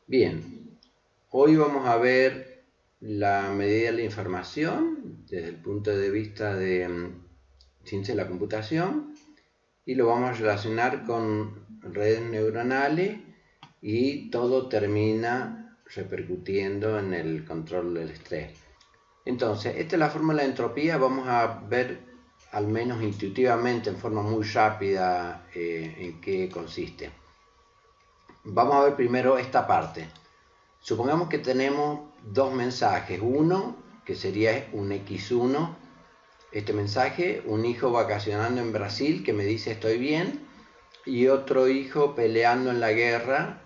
Bien, hoy vamos a ver la medida de la información desde el punto de vista de ciencia de la computación y lo vamos a relacionar con redes neuronales y todo termina repercutiendo en el control del estrés. Entonces, esta es la fórmula de entropía. Vamos a ver al menos intuitivamente, en forma muy rápida, en qué consiste. Vamos a ver primero esta parte. Supongamos que tenemos dos mensajes. Uno, que sería un X1, este mensaje, un hijo vacacionando en Brasil que me dice estoy bien, y otro hijo peleando en la guerra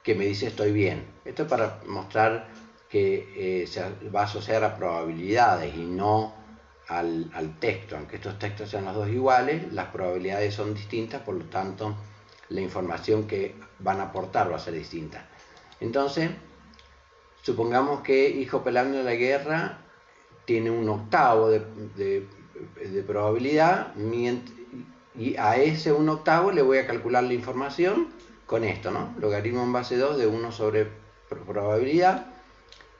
que me dice estoy bien. Esto es para mostrar que se va a asociar a probabilidades y no al texto. Aunque estos textos sean los dos iguales, las probabilidades son distintas, por lo tanto la información que van a aportar va a ser distinta. Entonces, supongamos que hijo peleando en la guerra tiene un octavo de probabilidad, y a ese un octavo le voy a calcular la información con esto, ¿no? Logaritmo en base 2 de 1 sobre probabilidad.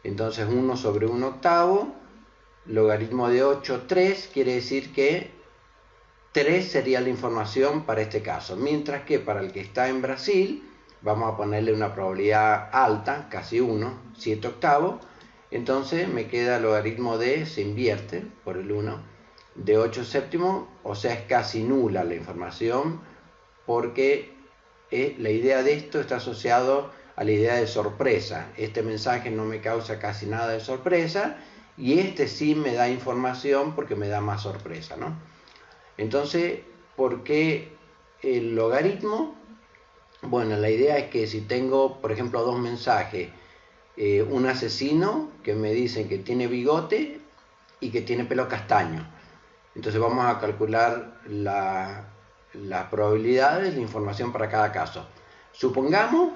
Entonces 1 sobre 1 octavo, logaritmo de 8, 3, quiere decir que 3 sería la información para este caso. Mientras que para el que está en Brasil, vamos a ponerle una probabilidad alta, casi 1, 7 octavos. Entonces me queda logaritmo de, se invierte por el 1, de 8 séptimos, o sea, es casi nula la información, porque la idea de esto está asociado a la idea de sorpresa. Este mensaje no me causa casi nada de sorpresa, y este sí me da información porque me da más sorpresa, ¿no? Entonces, ¿por qué el logaritmo? Bueno, la idea es que si tengo, por ejemplo, dos mensajes, un asesino que me dicen que tiene bigote y que tiene pelo castaño. Entonces vamos a calcular las probabilidades, la información para cada caso. Supongamos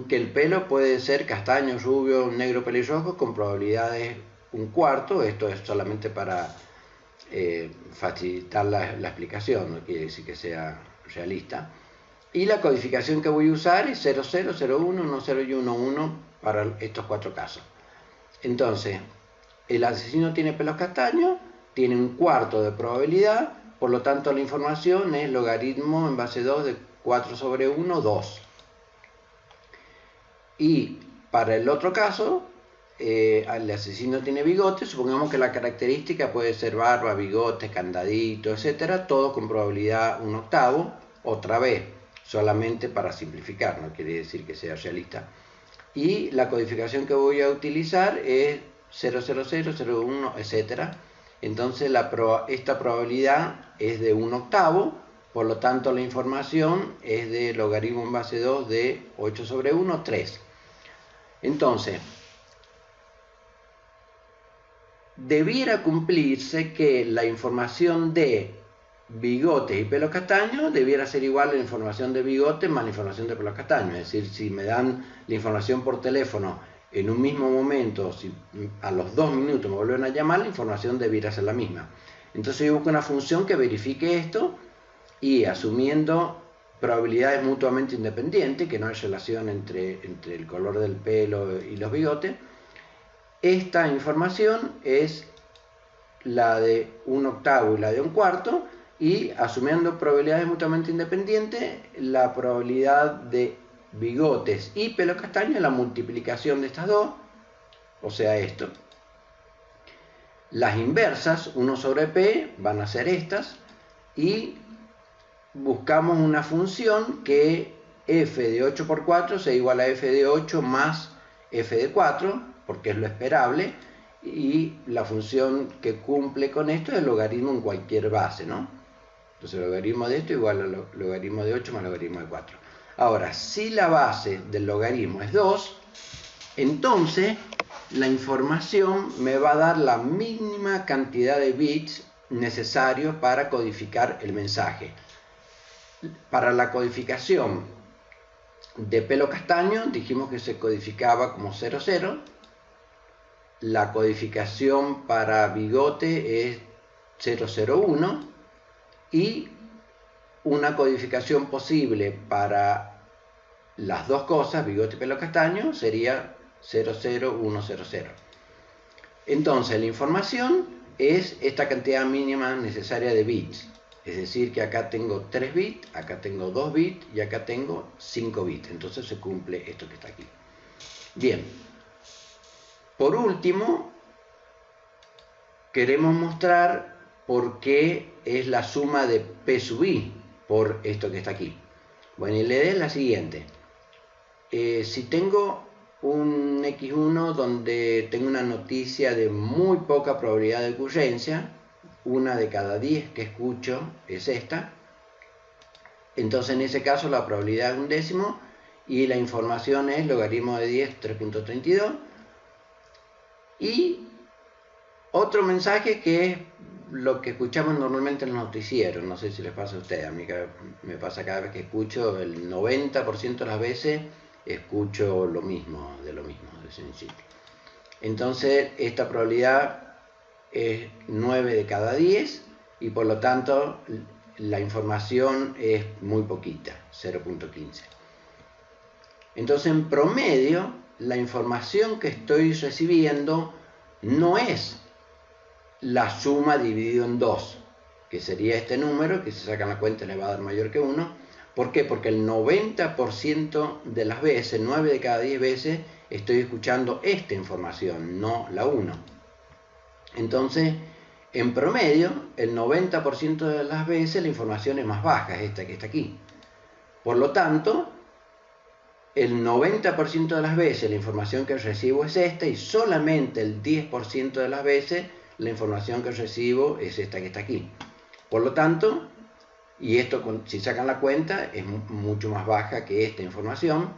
que el pelo puede ser castaño, rubio, negro, pelirrojo, con probabilidades un cuarto. Esto es solamente para facilitar la explicación, no quiere decir que sea realista. Y la codificación que voy a usar es 00, 01, 10 y 11 para estos cuatro casos. Entonces, el asesino tiene pelos castaños, tiene un cuarto de probabilidad, por lo tanto la información es logaritmo en base 2 de 4 sobre 1, 2. Y para el otro caso, el asesino tiene bigote. Supongamos que la característica puede ser barba, bigote, candadito, etcétera, todo con probabilidad un octavo. Otra vez, solamente para simplificar, no quiere decir que sea realista. Y la codificación que voy a utilizar es 000, 01, etcétera. Entonces esta probabilidad es de un octavo, por lo tanto la información es de logaritmo en base 2 de 8 sobre 1, 3. Entonces, debiera cumplirse que la información de bigotes y pelos castaños debiera ser igual a la información de bigotes más la información de pelos castaños. Es decir, si me dan la información por teléfono en un mismo momento, si a los 2 minutos me vuelven a llamar, la información debiera ser la misma. Entonces yo busco una función que verifique esto, y asumiendo probabilidades mutuamente independientes, que no hay relación entre el color del pelo y los bigotes, esta información es la de un octavo y la de un cuarto, y asumiendo probabilidades mutuamente independientes, la probabilidad de bigotes y pelo castaño es la multiplicación de estas dos, o sea esto. Las inversas, 1 sobre p, van a ser estas, y buscamos una función que f de 8 por 4 sea igual a f de 8 más f de 4, porque es lo esperable, y la función que cumple con esto es el logaritmo en cualquier base, ¿no? Entonces el logaritmo de esto igual al logaritmo de 8 más logaritmo de 4. Ahora, si la base del logaritmo es 2, entonces la información me va a dar la mínima cantidad de bits necesarios para codificar el mensaje. Para la codificación de pelo castaño dijimos que se codificaba como 00. La codificación para bigote es 001, y una codificación posible para las dos cosas, bigote y pelo castaño, sería 00100. Entonces la información es esta cantidad mínima necesaria de bits. Es decir, que acá tengo 3 bits, acá tengo 2 bits y acá tengo 5 bits. Entonces se cumple esto que está aquí. Bien. Por último, queremos mostrar por qué es la suma de P sub I por esto que está aquí. Bueno, y la idea es la siguiente. Si tengo un X1 donde tengo una noticia de muy poca probabilidad de ocurrencia, una de cada 10 que escucho es esta, entonces en ese caso la probabilidad es un décimo y la información es logaritmo de 10, 3.32. Y otro mensaje que es lo que escuchamos normalmente en los noticieros, no sé si les pasa a ustedes, a mí me pasa cada vez que escucho, el 90% de las veces escucho lo mismo, de sencillo. Entonces esta probabilidad es 9 de cada 10 y por lo tanto la información es muy poquita, 0.15. Entonces en promedio la información que estoy recibiendo no es la suma dividido en 2, que sería este número, que si sacan la cuenta le va a dar mayor que 1. ¿Por qué? Porque el 90% de las veces, 9 de cada 10 veces, estoy escuchando esta información, no la 1. Entonces, en promedio, el 90% de las veces la información es más baja, es esta que está aquí. Por lo tanto, el 90% de las veces la información que recibo es esta y solamente el 10% de las veces la información que recibo es esta que está aquí. Por lo tanto, y esto si sacan la cuenta es mucho más baja que esta información.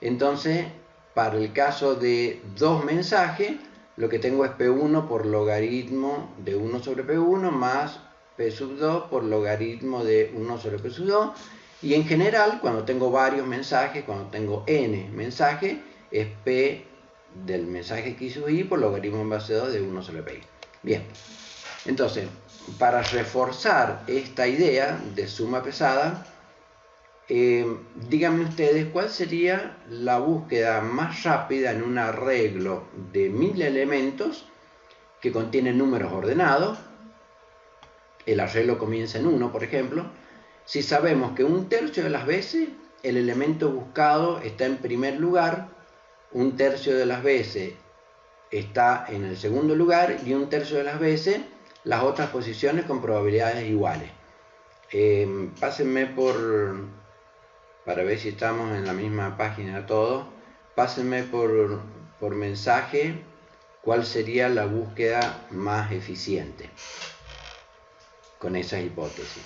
Entonces, para el caso de dos mensajes, lo que tengo es P1 por logaritmo de 1 sobre P1 más P sub 2 por logaritmo de 1 sobre P sub 2. Y en general, cuando tengo varios mensajes, cuando tengo n mensajes, es P del mensaje X sub I por logaritmo en base 2 de 1 sobre P. Bien, entonces, para reforzar esta idea de suma pesada, díganme ustedes cuál sería la búsqueda más rápida en un arreglo de 1000 elementos que contiene números ordenados. El arreglo comienza en 1, por ejemplo. Si sabemos que un tercio de las veces el elemento buscado está en primer lugar, un tercio de las veces está en el segundo lugar y un tercio de las veces las otras posiciones con probabilidades iguales. Pásenme para ver si estamos en la misma página todos, pásenme por mensaje cuál sería la búsqueda más eficiente con esas hipótesis.